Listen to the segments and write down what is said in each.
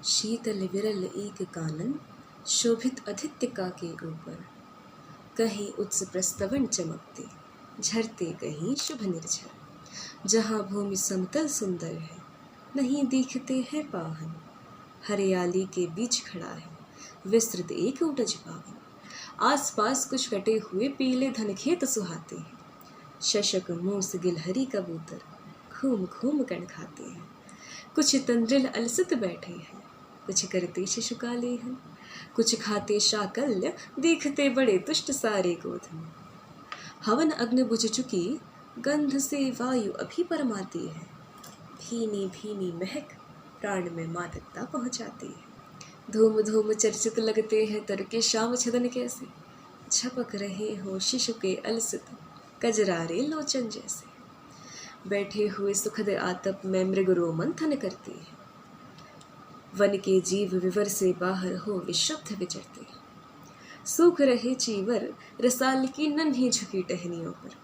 शीतल विरल एक कानन, शोभित आदित्य के ऊपर। कहीं उत्स प्रस्तवन चमकते, झरते कहीं शुभ निर्झर। जहाँ भूमि समतल सुंदर है, नहीं दिखते हैं पाहन। हरियाली के बीच खड़ा है, विस्तृत एक ऊटज पावन। आसपास कुछ कटे हुए पीले धन खेत सुहाते हैं। शशक मूस गिलहरी कबूतर घूम घूम कण खाते हैं। कुछ तंद्रिल अलसत बैठे हैं, कुछ करते शिशुकाले हैं। कुछ खाते शाकल्य, देखते बड़े तुष्ट सारे गोधन। हवन अग्नि बुझ चुकी, गंध से वायु अभी परमाती है। भीनी भीनी महक प्राण में मादकता पहुंचाती है। धूम धूम चर्चित लगते हैं तर के श्याम छदन कैसे। झपक रहे हो शिशु के अलसित कजरारे लोचन जैसे। बैठे हुए सुखद आतप में मृग रोमंथन करते हैं। वन के जीव विवर से बाहर हो विशुद्ध विचरते। सूख रहे चीवर रसाल की नन्ही झुकी टहनियों पर।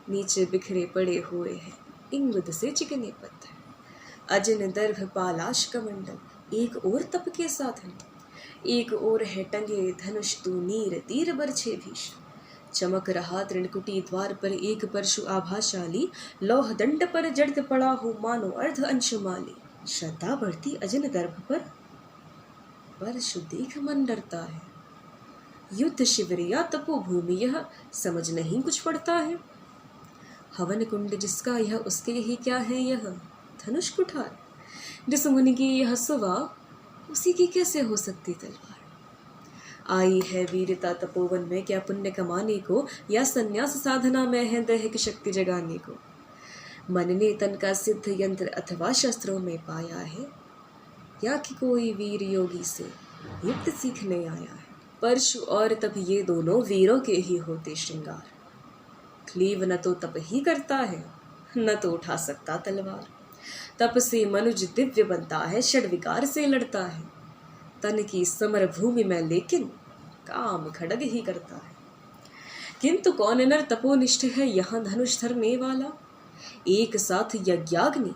नीचे बिखरे पड़े हुए हैं इंगुद से चिकने पत्थर। अजन दर्भ पालाश कमंडल, एक और तप के साधन। एक और है टंगे धनुष तू नीर तीर बरछे भीष। चमक रहा त्रिणकुटी द्वार पर एक परशु आभाशाली। लौह दंड पर जड़त पड़ा हो मानो अर्ध अंशुमाली। श्रद्धा बढ़ती अजन दर्भ पर, परशु देख मन डरता है। युद्ध शिविर या तपोभूमि यह, समझ नहीं कुछ पड़ता है। हवन कुंड जिसका यह, उसके ही क्या है यह धनुष कुठार। जिस मुनि की यह सुवा, उसी की कैसे हो सकती तलवार। आई है वीरता तपोवन में, क्या पुण्य कमाने को, या संन्यास साधना में है दैहिक शक्ति जगाने को। मन ने तन का सिद्ध यंत्र अथवा शस्त्रों में पाया है, या कि कोई वीर योगी से युक्त सीखने आया है। परशु और तप ये दोनों वीरों के ही होते श्रृंगार। क्लीव न तो तप ही करता है, न तो उठा सकता तलवार। तप से मनुज दिव्य बनता है, षड्विकार से लड़ता है। तन की समर भूमि में लेकिन काम खड़ग ही करता है। किंतु कौन नर तपोनिष्ठ है यहाँ धनुष धरने वाला। एक साथ यज्ञाग्नि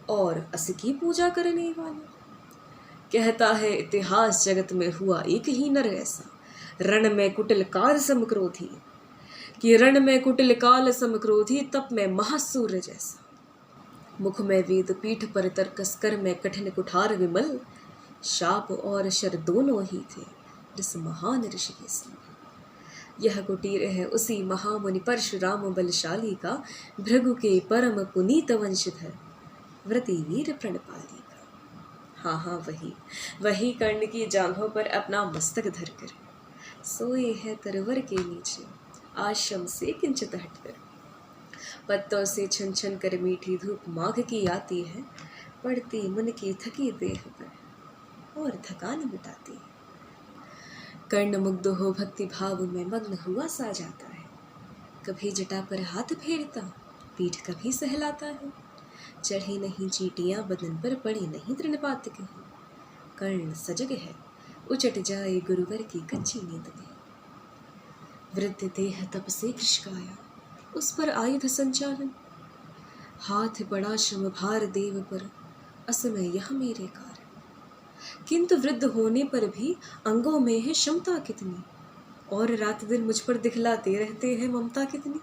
और अस की पूजा करने वाला। कहता है इतिहास जगत में हुआ एक ही नर ऐसा, रण में कुटिल काल समक्रोधी। कि रण में कुटिल काल समक्रोधी, तप में महासूर्य जैसा। मुख में वेद, पीठ पर तर्कस, कर में कठिन कुठार विमल। शाप और शर दोनों ही थे जिस महान ऋषि के संग। यह कुटीर है उसी महामुनि परशुराम बलशाली का। भृगु के परम पुनीत वंशधर, व्रती वीर प्रणपाली का। हाँ हाँ वही कर्ण की जांघों पर अपना मस्तक धरकर सोए है तरवर के नीचे, आश्रम से किंचित हटकर। पत्तों से छन छन कर मीठी धूप माघ की आती है। पड़ती मन की थकी देह पर और थकान मिटाती है। कर्ण मुग्ध हो भक्ति भाव में मग्न हुआ सा जाता है। कभी जटा पर हाथ फेरता, पीठ कभी सहलाता है। चढ़ी नहीं चीटियां बदन पर, पड़ी नहीं तृणपात कहीं। कर्ण सजग है, उचट जाए गुरुवर की कच्ची नींद में। वृद्ध देह तप से कृशकाया, उस पर आयुध संचालन। हाथ बड़ा श्रम भार देव पर, असमय यह मेरे कार्य। किंतु वृद्ध होने पर भी अंगों में है क्षमता कितनी, और रात दिन मुझ पर दिखलाते रहते हैं ममता कितनी।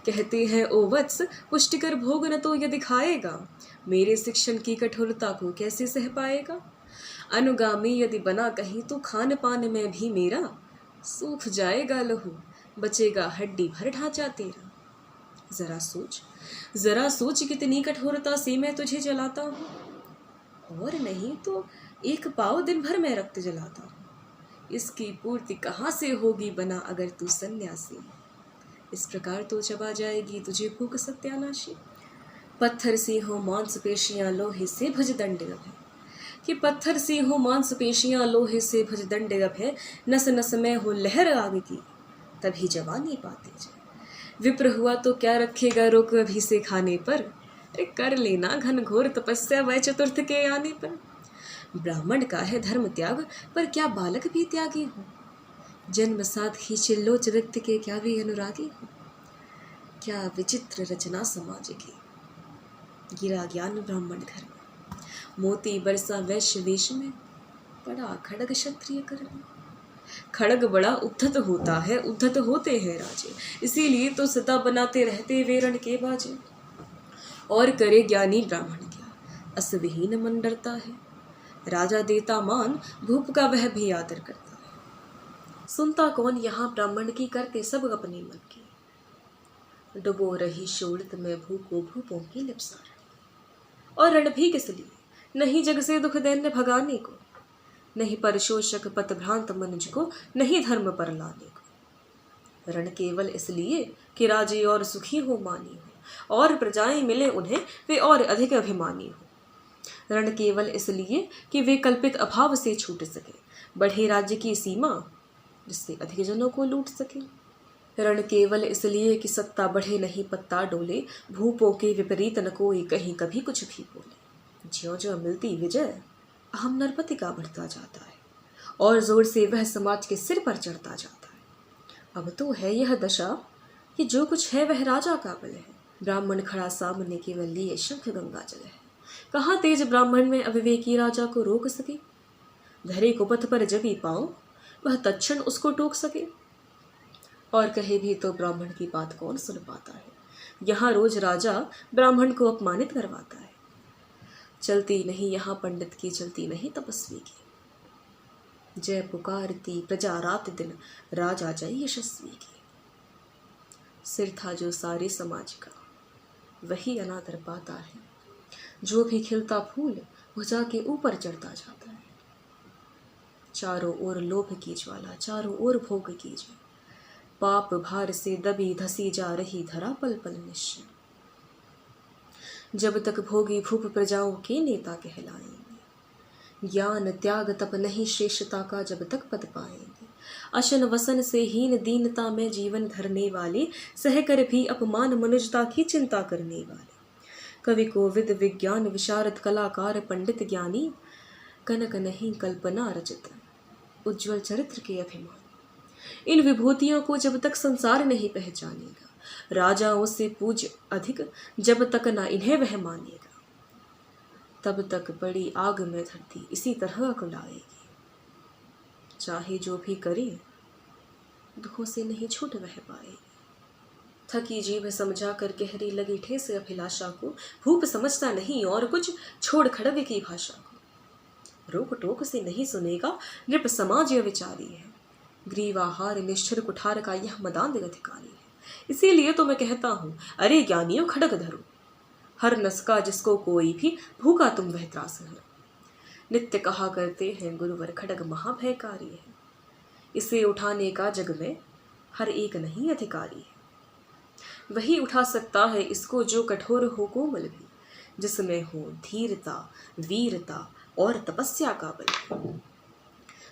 कहते हैं ओ वत्स, पुष्टिकर भोग न तो यदि खाएगा, मेरे शिक्षण की कठोरता को कैसे सह पाएगा। अनुगामी यदि बना कहीं तो खान पान में भी मेरा, सूख जाएगा लहू, बचेगा हड्डी भर ढांचा तेरा। जरा सोच कितनी कठोरता से मैं तुझे जलाता हूँ, और नहीं तो एक पाव दिन भर में रक्त जलाता हूँ। इसकी पूर्ति कहाँ से होगी बना अगर तू सन्यासी। इस प्रकार तो चबा जाएगी तुझे भूख सत्यानाशी। पत्थर सी हो मांसपेशियां लोहे से भुजदंड अब है। कि पत्थर सी हो मांसपेशियां लोहे से भुजदंड अब है। नस नस में हो लहर आग की, तभी जवानी पाते जाए। विप्र हुआ तो क्या रखेगा रोक अभी से खाने पर। कर लेना घन घोर तपस्या वह चतुर्थ के आने पर। ब्राह्मण का है धर्म त्याग, पर क्या बालक भी त्यागी हो। जन्म साथ ही चिल्लोच रक्त के क्या भी अनुरागी हो। क्या विचित्र रचना समाज की, गिरा ज्ञान ब्राह्मण घर में। मोती बरसा वैश्य वेश में, पड़ा खड़ग क्षत्रिय करने। खड़ग बड़ा उद्धत होता है, उद्धत होते हैं राजे, इसीलिए तो सदा बनाते रहते वेरण के बाजे। और करे ज्ञानी ब्राह्मण क्या, असविहीन मन डरता है, राजा देता मान, भूप का वह भी आदर करता है। सुनता कौन यहाँ ब्राह्मण की, करते सब अपने मन की। डुबो रही शोड़ित में भूपो भूपों की लिपसार। और रण भी किस लिए, नहीं जग से दुख दैन्य भगाने को, नहीं पर शोषक पत भ्रांत मनुज को, नहीं धर्म पर लाने को। रण केवल इसलिए कि राजे और सुखी हो मानी हो, और प्रजाएं मिले उन्हें वे और अधिक अभिमानी हो। रण केवल इसलिए कि वे कल्पित अभाव से छूट सके, बढ़े राज्य की सीमा जिससे अधिक जनों को लूट सके। रण केवल इसलिए कि सत्ता बढ़े नहीं पत्ता डोले, भूपों के विपरीत न कोई कहीं कभी कुछ भी बोले। ज्यों ज्यों मिलती विजय, अहम नरपति का बढ़ता जाता है, और जोर से वह समाज के सिर पर चढ़ता जाता है। अब तो है यह दशा कि जो कुछ है वह राजा का बल है। ब्राह्मण खड़ा सामने केवल लिए शंख गंगा जल है। कहाँ तेज ब्राह्मण में अविवेकी राजा को रोक सके, धरे को पथ पर जबी पाँव, वह तत्क्षण उसको टोक सके। और कहे भी तो ब्राह्मण की बात कौन सुन पाता है, यहाँ रोज राजा ब्राह्मण को अपमानित करवाता है। चलती नहीं यहाँ पंडित की, चलती नहीं तपस्वी की, जय पुकारती प्रजा रात दिन, राजा जय यशस्वी की। सिर था जो सारे समाज का, वही अनादर पाता है, जो भी खिलता फूल वो जाके ऊपर चढ़ता जाता है। चारों ओर लोभ की ज्वाला, चारों ओर भोग की जय, पाप भार से दबी धसी जा रही धरा पल पल निश्चय। जब तक भोगी भूप प्रजाओं के नेता कहलाएंगे, ज्ञान त्याग तप नहीं श्रेष्ठता का जब तक पद पाएंगे। अशन वसन से हीन दीनता में जीवन धरने वाले, सह कर भी अपमान मनुजता की चिंता करने वाले। कवि कोविद विज्ञान विशारद कलाकार पंडित ज्ञानी, कनक नहीं कल्पना रचित उज्ज्वल चरित्र के अभिमान। इन विभूतियों को जब तक संसार नहीं पहचानेगा, राजाओं से पूज्य अधिक जब तक ना इन्हें वह मानेगा, तब तक बड़ी आग में धरती इसी तरह कुलाएगी। चाहे जो भी करे दुखों से नहीं छूट वह पाएगी। थकी जीभ समझा कर गहरी लगी ठेस अभिलाषा को, भूप समझता नहीं और कुछ छोड़ खड़ग की भाषा को। रोक टोक से नहीं सुनेगा, नृप समाज विचारी है, ग्रीवाहार निष्ठुर कुठार का यह मदांध अधिकारी है। इसीलिए तो मैं कहता हूँ, अरे ज्ञानियों खड़ग धरो, हर नस का जिसको कोई भी भूखा तुम वह त्रास हरो। नित्य कहा करते हैं गुरुवर खड़ग महाभयकारी है, इसे उठाने का जग में हर एक नहीं अधिकारी है। वही उठा सकता है इसको जो कठोर हो कोमल भी, जिसमें हो धीरता वीरता और तपस्या का बल।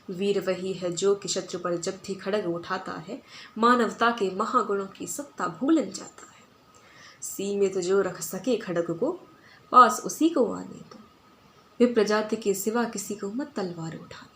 वीर वही है जो कि शत्रु पर जब भी खड़ग उठाता है, मानवता के महागुणों की सत्ता भूलन जाता है। सीमित जो रख सके खड़ग को, पास उसी को आने दो, विप्र जाति के सिवा किसी को मत तलवार उठाने।